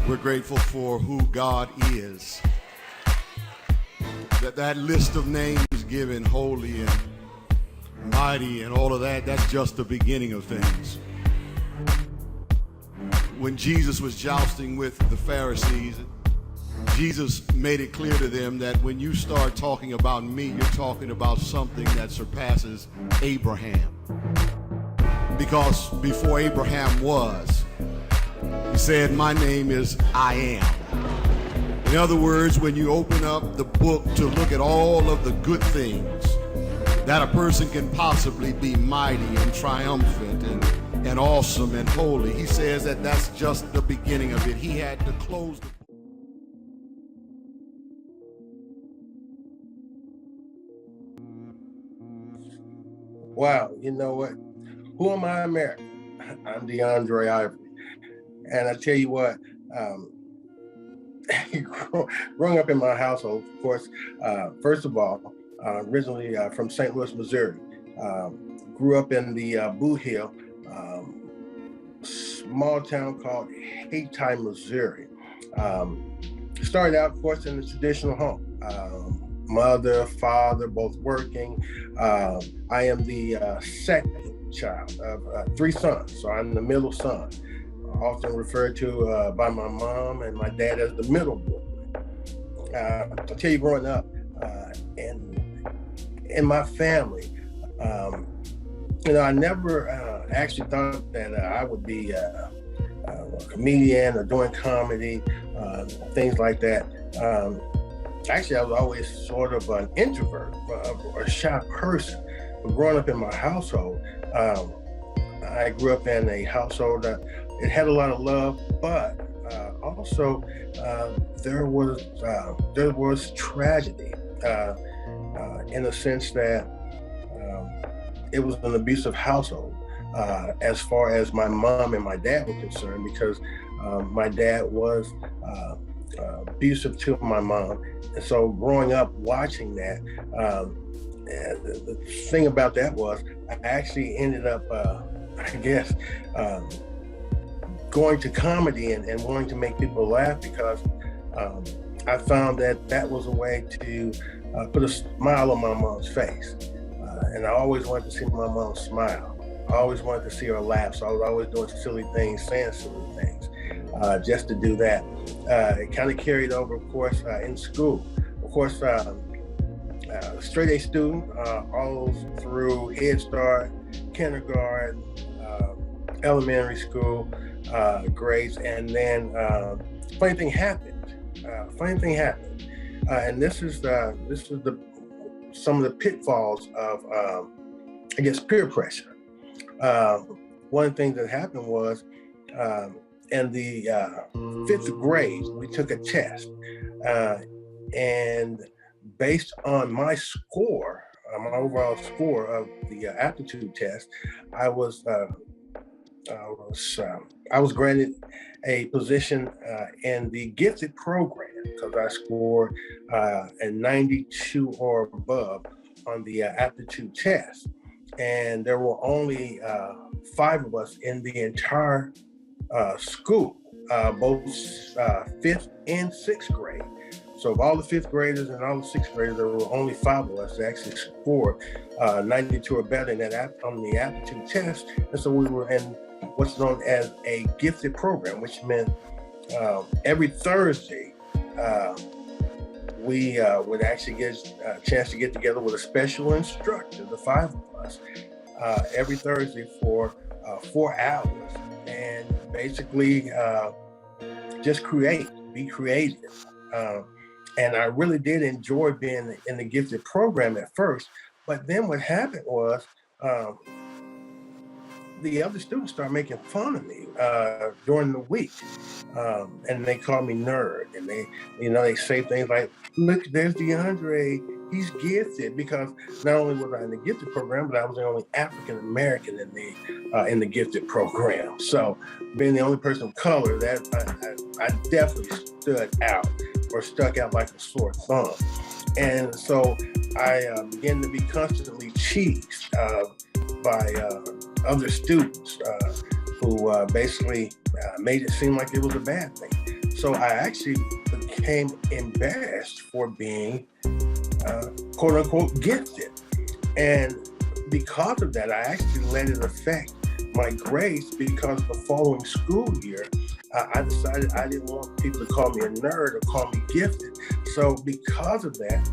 We're grateful for who God is. That list of names given, holy and mighty and all of that, that's just the beginning of things. When Jesus was jousting with the Pharisees, Jesus made it clear to them that when you start talking about me, you're talking about something that surpasses Abraham. Because before Abraham was, he said, my name is I am. In other words, when you open up the book to look at all of the good things that a person can possibly be mighty and triumphant and awesome and holy, he says that that's just the beginning of it. He had to close the book. Wow, you know what? Who am I, America? I'm DeAndre Ivory. And I tell you what, growing up in my household, of course, first of all, originally from St. Louis, Missouri, grew up in the Boot Hill, small town called Hayti, Missouri. Started out, of course, in the traditional home. Mother, father, both working. I am the second child of three sons, so I'm the middle son. Often referred to by my mom and my dad as the middle boy. I'll tell you, growing up in my family, I never actually thought that I would be a comedian or doing comedy, things like that. Actually, I was always sort of an introvert or a shy person. But growing up in my household, I grew up in a household that it had a lot of love, but also there was tragedy in the sense that it was an abusive household as far as my mom and my dad were concerned, because my dad was abusive to my mom. And so growing up watching that, the thing about that was I actually ended up, going to comedy and wanting to make people laugh, because I found that was a way to put a smile on my mom's face. And I always wanted to see my mom smile. I always wanted to see her laugh. So I was always doing silly things, saying silly things, just to do that. It kind of carried over, of course, in school. Of course, straight A student, all through Head Start, kindergarten, elementary school grades, and then funny thing happened. And this is some of the pitfalls of peer pressure. One of the things that happened was in the fifth grade, we took a test, and based on my score, my overall score of the aptitude test, I was granted a position in the gifted program because I scored a 92 or above on the aptitude test. And there were only 5 of us in the entire school, both 5th and 6th grade. So of all the 5th graders and all the 6th graders, there were only 5 of us that actually scored 92 or better in on the aptitude test. And so we were in what's known as a gifted program, which meant every Thursday, we would actually get a chance to get together with a special instructor, the 5 of us, every Thursday for 4 hours, and basically just be creative. And I really did enjoy being in the gifted program at first, but then what happened was the other students started making fun of me during the week, and they called me nerd, and they say things like, "Look, there's DeAndre, he's gifted," because not only was I in the gifted program, but I was the only African American in the gifted program. So being the only person of color, that I definitely stood out, or stuck out like a sore thumb. And so I began to be constantly cheesed by other students who basically made it seem like it was a bad thing. So I actually became embarrassed for being quote unquote gifted. And because of that, I actually let it affect my grades, because the following school year, I decided I didn't want people to call me a nerd or call me gifted. So because of that,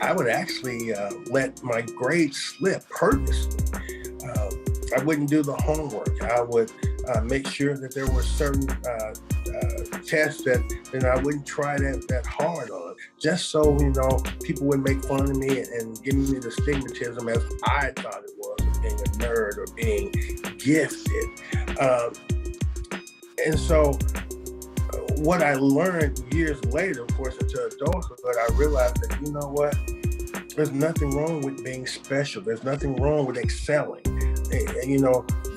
I would actually let my grades slip purposely. I wouldn't do the homework. I would make sure that there were certain tests that I wouldn't try that hard on, just so, people wouldn't make fun of me and give me the stigmatism as I thought it was, of being a nerd or being gifted. And so what I learned years later, of course, into adulthood, I realized that, you know what? There's nothing wrong with being special. There's nothing wrong with excelling.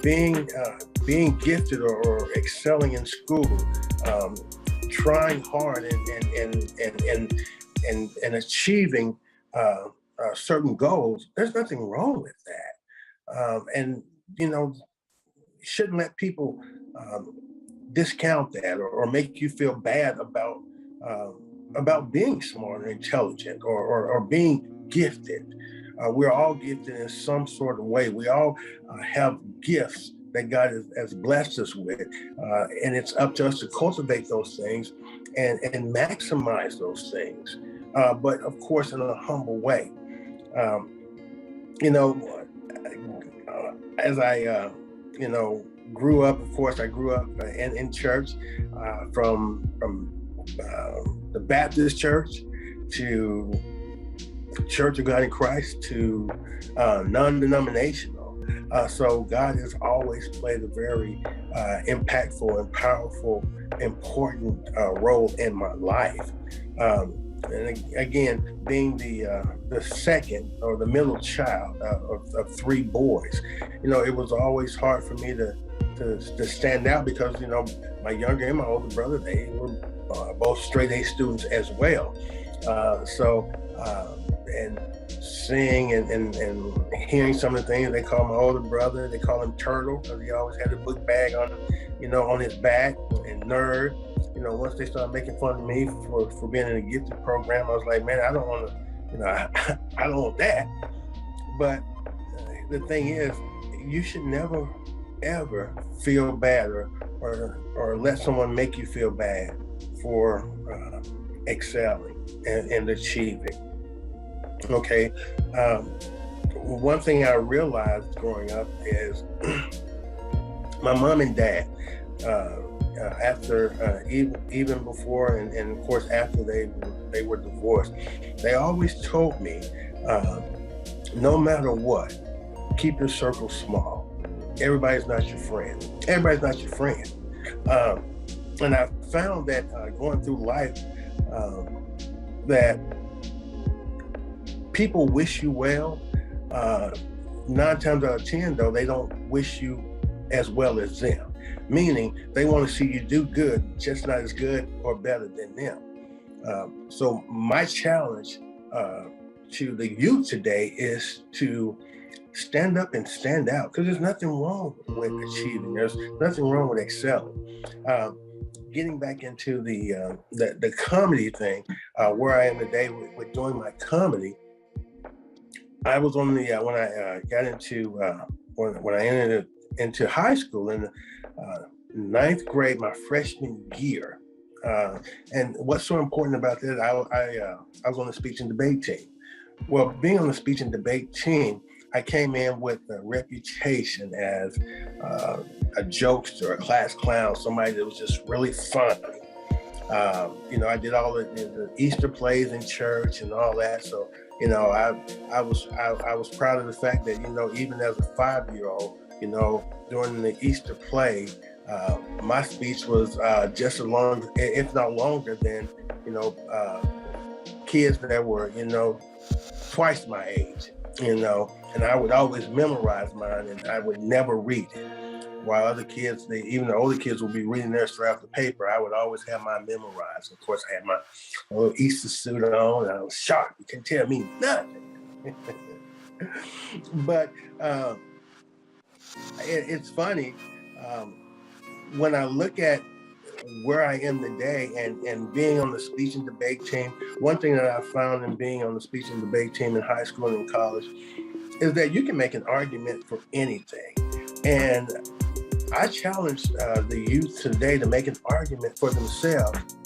Being gifted or excelling in school, trying hard and achieving certain goals. There's nothing wrong with that. And shouldn't let people discount that or make you feel bad about being smart or intelligent or being gifted. We're all gifted in some sort of way. We all have gifts that God has blessed us with, and it's up to us to cultivate those things and maximize those things, but of course in a humble way. As I grew up, of course I grew up in church, from the Baptist church to Church of God in Christ to non-denominational. So God has always played a very impactful and powerful, important role in my life. And again, being the second or the middle child of three boys, it was always hard for me to stand out, because my younger and my older brother, they were both straight A students as well. And seeing and hearing some of the things they call my older brother, they call him Turtle, because he always had a book bag on his back, and nerd. Once they started making fun of me for being in a gifted program, I was like, man, I don't want to, I don't want that. But the thing is, you should never ever feel bad or let someone make you feel bad for excelling and achieving. Okay. One thing I realized growing up is my mom and dad, after even before and of course after they were divorced, they always told me, no matter what, keep your circle small. Everybody's not your friend. Everybody's not your friend. And I found that going through life, that people wish you well. 9 times out of 10, though, they don't wish you as well as them. Meaning they want to see you do good, just not as good or better than them. So my challenge to the youth today is to stand up and stand out, because there's nothing wrong with achieving. There's nothing wrong with excelling. Getting back into the comedy thing, where I am today with doing my comedy, I was on the when I got into when I entered into high school in the 9th grade, my freshman year. And what's so important about that, I was on the speech and debate team. Well, being on the speech and debate team, I came in with a reputation as a jokester, a class clown, somebody that was just really funny. I did all the Easter plays in church and all that. So, I was proud of the fact that, even as a 5-year-old, during the Easter play, my speech was just as long, if not longer than, kids that were, twice my age, and I would always memorize mine, and I would never read it. While other kids, even the older kids, would be reading theirs straight off the paper, I would always have mine memorized. Of course, I had my little Easter suit on, and I was sharp. You couldn't tell me nothing. But it's funny, when I look at where I am today and being on the speech and debate team. One thing that I found in being on the speech and debate team in high school and in college is that you can make an argument for anything. And I challenge the youth today to make an argument for themselves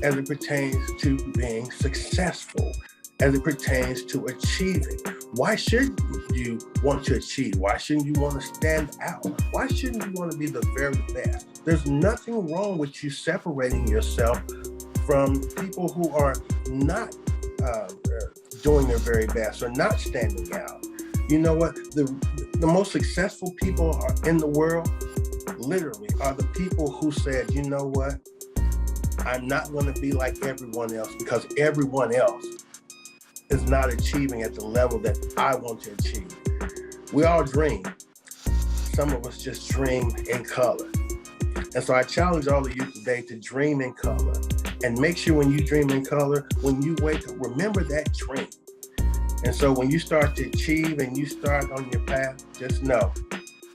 as it pertains to being successful, as it pertains to achieving. Why shouldn't you want to achieve? Why shouldn't you want to stand out? Why shouldn't you want to be the very best? There's nothing wrong with you separating yourself from people who are not doing their very best or not standing out. You know what? The most successful people are in the world, literally, are the people who said, you know what? I'm not going to be like everyone else because everyone else is not achieving at the level that I want to achieve. We all dream. Some of us just dream in color. And so I challenge all of you today to dream in color. And make sure when you dream in color, when you wake up, remember that dream. And so when you start to achieve and you start on your path, just know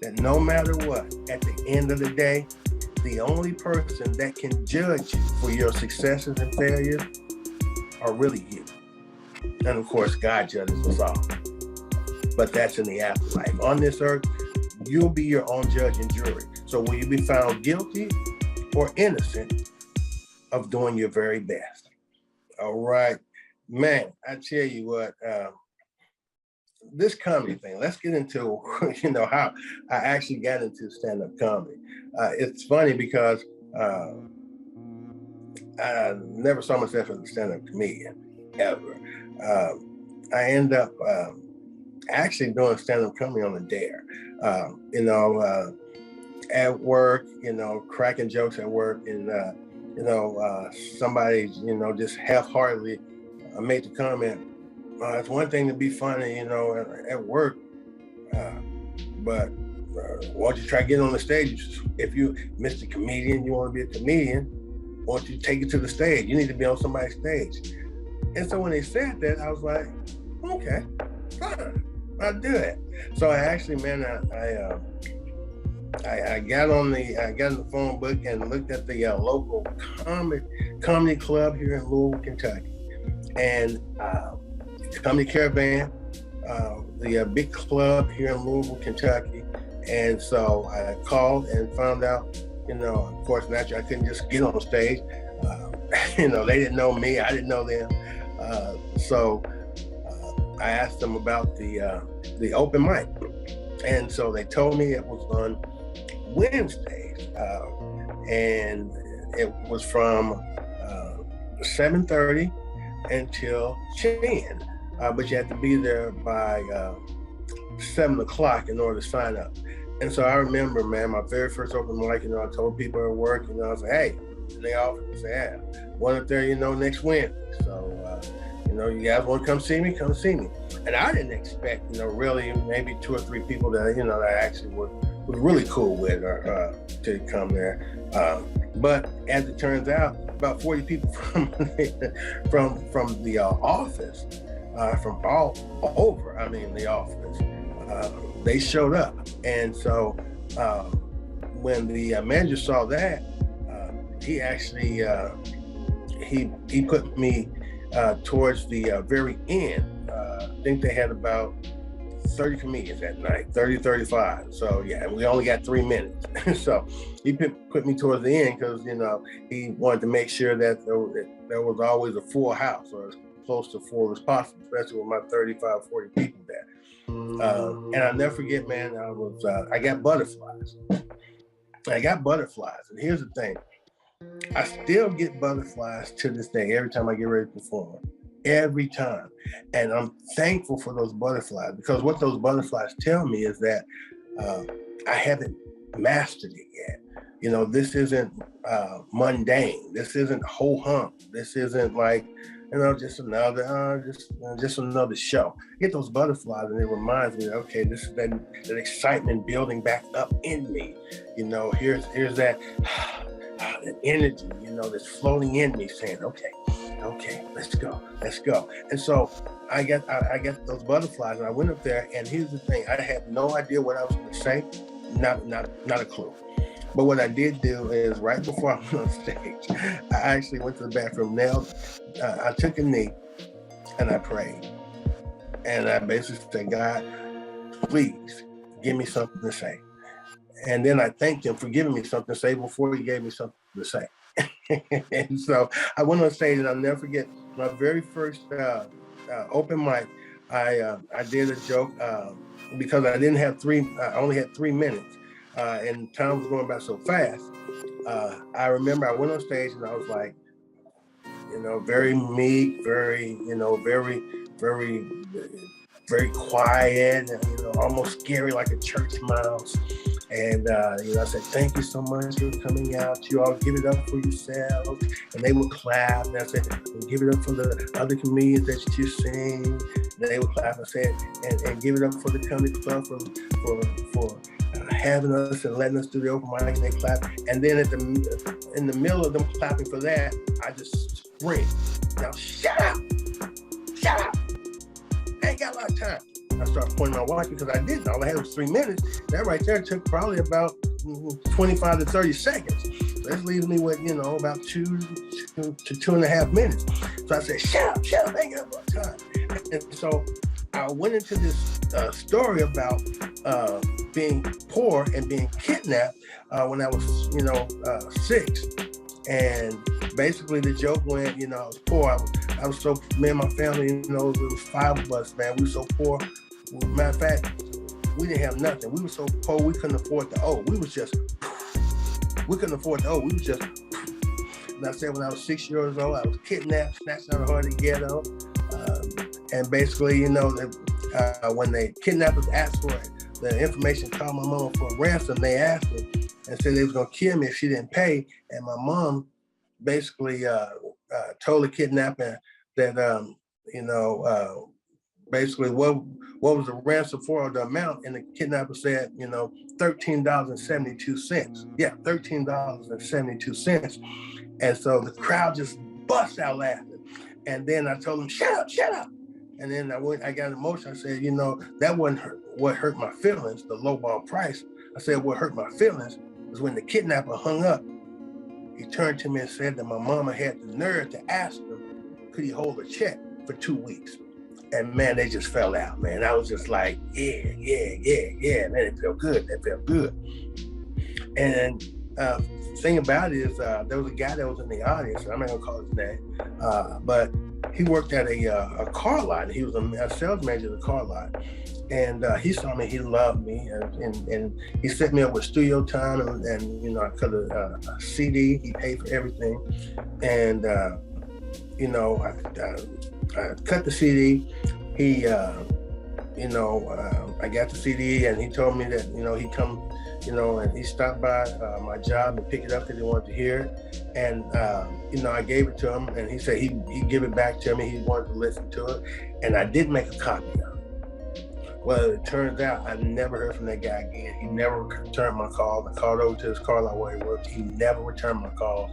that no matter what, at the end of the day, the only person that can judge you for your successes and failures are really you. And of course, God judges us all. But that's in the afterlife. On this earth, you'll be your own judge and jury. So will you be found guilty or innocent of doing your very best? All right. Man, I tell you what, this comedy thing, let's get into, how I actually got into stand-up comedy. It's funny because I never saw myself as a stand-up comedian, ever. I end up actually doing stand-up comedy on a dare. At work, cracking jokes at work, and somebody, just half-heartedly made the comment, it's one thing to be funny, at work, but why don't you try getting on the stage? If you, Mr. Comedian, you want to be a comedian, why don't you take it to the stage? You need to be on somebody's stage. And so when they said that, I was like, okay, fine, I'll do it. So I actually, man, I got in the phone book and looked at the local comedy club here in Louisville, Kentucky, and Comedy Caravan, the big club here in Louisville, Kentucky. And so I called and found out, of course, naturally, I couldn't just get on stage. They didn't know me, I didn't know them. So I asked them about the open mic. And so they told me it was on Wednesdays, and it was from 7:30 until 10. But you had to be there by 7 o'clock in order to sign up. And so I remember, man, my very first open mic, I told people at work, I was like, hey, and they offered to say, yeah, one up there, next Wednesday. So, you guys want to come see me? Come see me. And I didn't expect, really maybe 2 or 3 people that, that I actually was really cool with to come there. But as it turns out, about 40 people from the office, from all over, the office, they showed up. And so when the manager saw that, he actually, he put me towards the very end. I think they had about 30 comedians that night, 30, 35. So yeah, and we only got 3 minutes. So he put me towards the end because, he wanted to make sure that there was always a full house, or as close to full as possible, especially with my 35, 40 people there. And I'll never forget, man, I got butterflies. And here's the thing. I still get butterflies to this day, every time I get ready to perform. Every time. And I'm thankful for those butterflies, because what those butterflies tell me is that I haven't mastered it yet. This isn't mundane. This isn't ho-hum. This isn't like, just another show. I get those butterflies and it reminds me, okay, this is that excitement building back up in me. Here's that energy, that's floating in me saying, okay, let's go. And so I got those butterflies, and I went up there, and here's the thing, I had no idea what I was going to say, not a clue. But what I did do is right before I went on stage, I actually went to the bathroom, I took a knee and I prayed. And I basically said, God, please give me something to say. And then I thanked him for giving me something to say before he gave me something to say. And so I went on stage, and I'll never forget my very first open mic. I did a joke because I didn't have I only had 3 minutes, and time was going by so fast. I remember I went on stage and I was like, very meek, very, very, very quiet, and, almost scary, like a church mouse. And, I said, thank you so much for coming out. You all give it up for yourselves. And they would clap. And I said, give it up for the other comedians that you sing. And they would clap. I said, and give it up for the comedy club for having us and letting us do the open mic. And they clap. And then in the middle of them clapping for that, I just screamed, now shut up. Shut up. I ain't got a lot of time. I started pointing my watch because I didn't. All I had was 3 minutes. That right there took probably about 25 to 30 seconds. So that leaves me with, about 2 to 2.5 minutes. So I said, shut up, I ain't got a lot of time. And so I went into this story about being poor and being kidnapped when I was, 6. And basically the joke went, I was poor. I was so, me and my family, it was 5 of us, man. We were so poor. Matter of fact, we didn't have nothing. We were so poor, we couldn't afford to owe. We couldn't afford to owe. We was just, and I said when I was 6 years old, I was kidnapped, snatched out of the ghetto. And basically, when the kidnappers asked for it, the information, called my mom for a ransom, they asked her and said they was gonna kill me if she didn't pay. And my mom basically told the kidnapper that, basically what was the ransom for, or the amount, and the kidnapper said, $13.72. Yeah, $13.72. And so the crowd just bust out laughing. And then I told them, shut up. And then I got emotional. I said, that wasn't what hurt my feelings, the lowball price. I said, what hurt my feelings was when the kidnapper hung up. He turned to me and said that my mama had the nerve to ask him, could he hold a check for 2 weeks? And man, they just fell out, man. I was just like, yeah. Man, it felt good. And the thing about it is there was a guy that was in the audience, I'm not gonna call his name, but he worked at a car lot. He was a sales manager at a car lot. And he saw me, he loved me, and he set me up with studio time, and I cut a CD, he paid for everything. And I cut the CD. He, I got the CD, and he told me that, he'd come, and he stopped by my job and pick it up because he wanted to hear it. And, I gave it to him, and he said he'd give it back to me. He wanted to listen to it. And I did make a copy of it. Well, it turns out I never heard from that guy again. He never returned my calls. I called over to his car lot where he worked. He never returned my calls.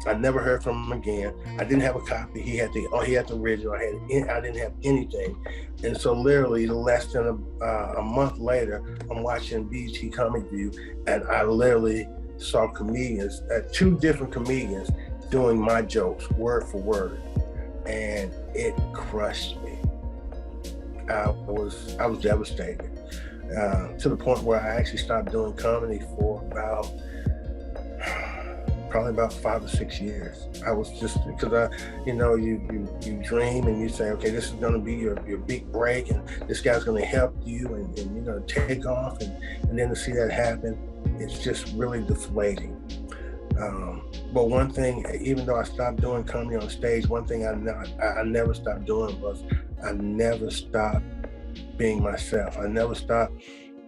I never heard from him again. I didn't have a copy. He had the original. I didn't have anything. And so literally less than a month later, I'm watching BET Comic View, and I literally saw comedians, 2 different comedians doing my jokes word for word. And it crushed me. I was devastated to the point where I actually stopped doing comedy for probably about 5 or 6 years. I was just, because you dream and you say, okay, this is going to be your big break, and this guy's going to help you, and you're going to take off, and then to see that happen, it's just really deflating. But one thing, even though I stopped doing comedy on stage, one thing I never stopped doing was I never stopped being myself. I never stopped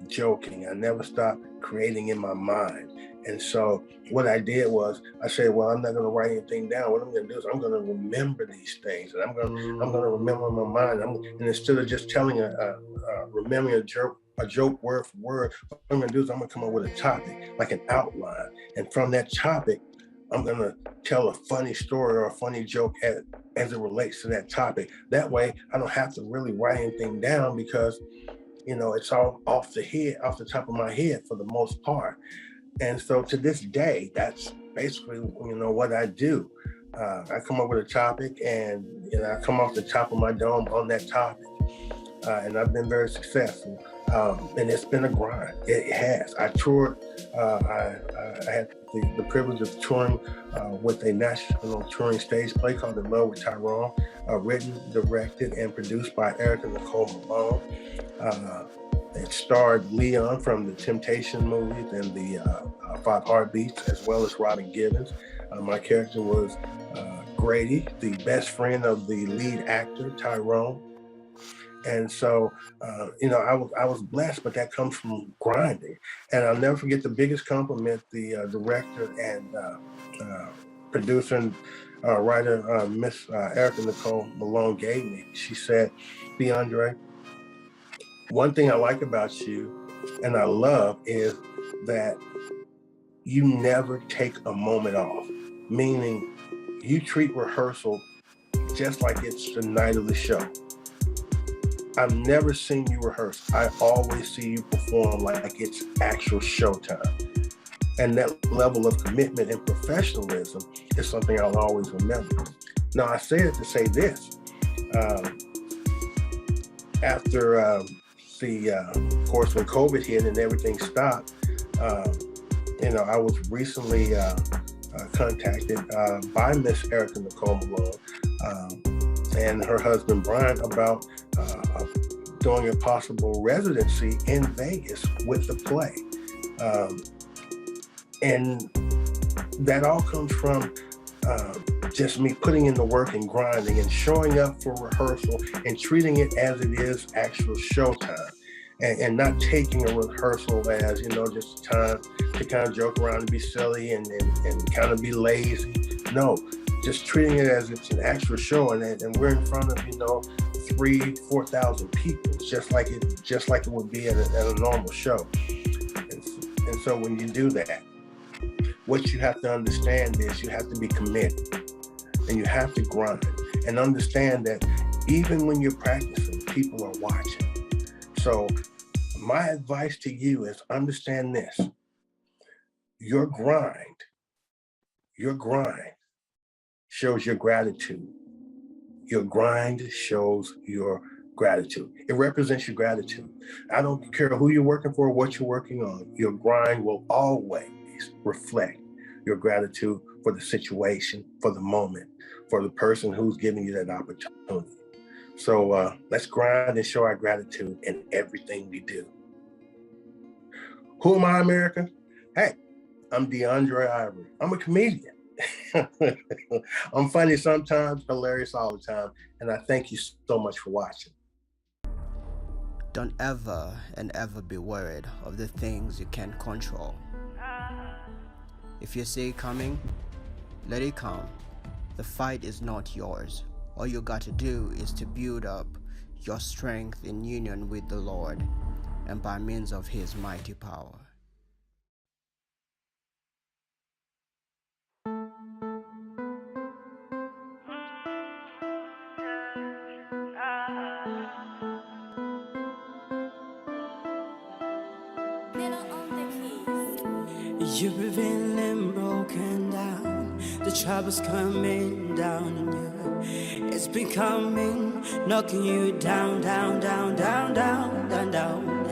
joking. I never stopped creating in my mind. And so what I did was I said, well, I'm not going to write anything down. What I'm going to do is I'm going to remember these things, and I'm going to remember in my mind. And instead of just telling remembering a joke word for word, what I'm going to do is I'm going to come up with a topic, like an outline. And from that topic, I'm going to tell a funny story or a funny joke as it relates to that topic. That way, I don't have to really write anything down because, it's all off the top of my head for the most part. And so to this day, that's basically, what I do. I come up with a topic, and I come off the top of my dome on that topic. And I've been very successful. And it's been a grind. It has. I toured. I had the privilege of touring with a national touring stage play called In Love with Tyrone, written, directed, and produced by Erica Nicole Malone. It starred Leon from the Temptation movies and the Five Heartbeats, as well as Robin Givens. My character was Grady, the best friend of the lead actor, Tyrone. And so, I was blessed, but that comes from grinding. And I'll never forget the biggest compliment the director and producer and writer, Miss Erica Nicole Malone, gave me. She said, DeAndre, one thing I like about you and I love is that you never take a moment off, meaning you treat rehearsal just like it's the night of the show. I've never seen you rehearse. I always see you perform like it's actual showtime. And that level of commitment and professionalism is something I'll always remember. Now, I say it to say this. After of course, when COVID hit and everything stopped, I was recently contacted by Miss Erica Nicole Malone and her husband, Brian, about doing a possible residency in Vegas with the play. And that all comes from just me putting in the work and grinding and showing up for rehearsal and treating it as it is actual showtime, and not taking a rehearsal as, just a time to kind of joke around and be silly and kind of be lazy. No, just treating it as it's an actual show, and we're in front of 3,000-4,000 people, just like it would be at a normal show. And so when you do that, what you have to understand is you have to be committed, and you have to grind, and understand that even when you're practicing, people are watching. So my advice to you is understand this: your grind shows your gratitude. Your grind shows your gratitude. It represents your gratitude. I don't care who you're working for or what you're working on. Your grind will always reflect your gratitude for the situation, for the moment, for the person who's giving you that opportunity. So let's grind and show our gratitude in everything we do. Who am I, America? Hey, I'm DeAndre Ivory. I'm a comedian. I'm funny sometimes, hilarious all the time, and I thank you so much for watching. Don't ever and ever be worried of the things you can't control. If you see it coming, let it come. The fight is not yours. All you got to do is to build up your strength in union with the Lord and by means of His mighty power. You're feeling broken down, the trouble's coming down on you. It's been coming, knocking you down, down, down, down, down, down, down.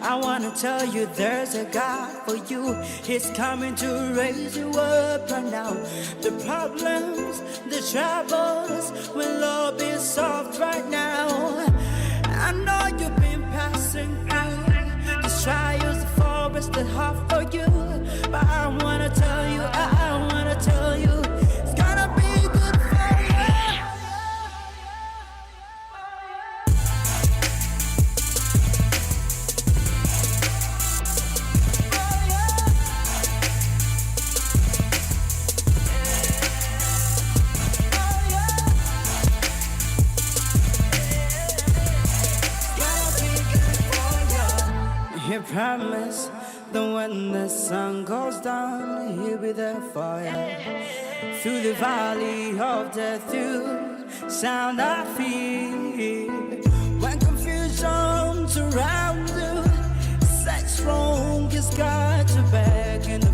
I wanna tell you there's a God for you. He's coming to raise you up right now. The problems, the troubles will all be solved right now. I know you've been passing through these trials, the forest, the hard for you. But I wanna tell you, I wanna tell you, it's gonna be good for you. He promised that when the sun goes down, He'll be there for you. Through the valley of death, through sound of fear. When confusion surrounds you, sex wrong is got you back in the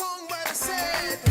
songwriter said.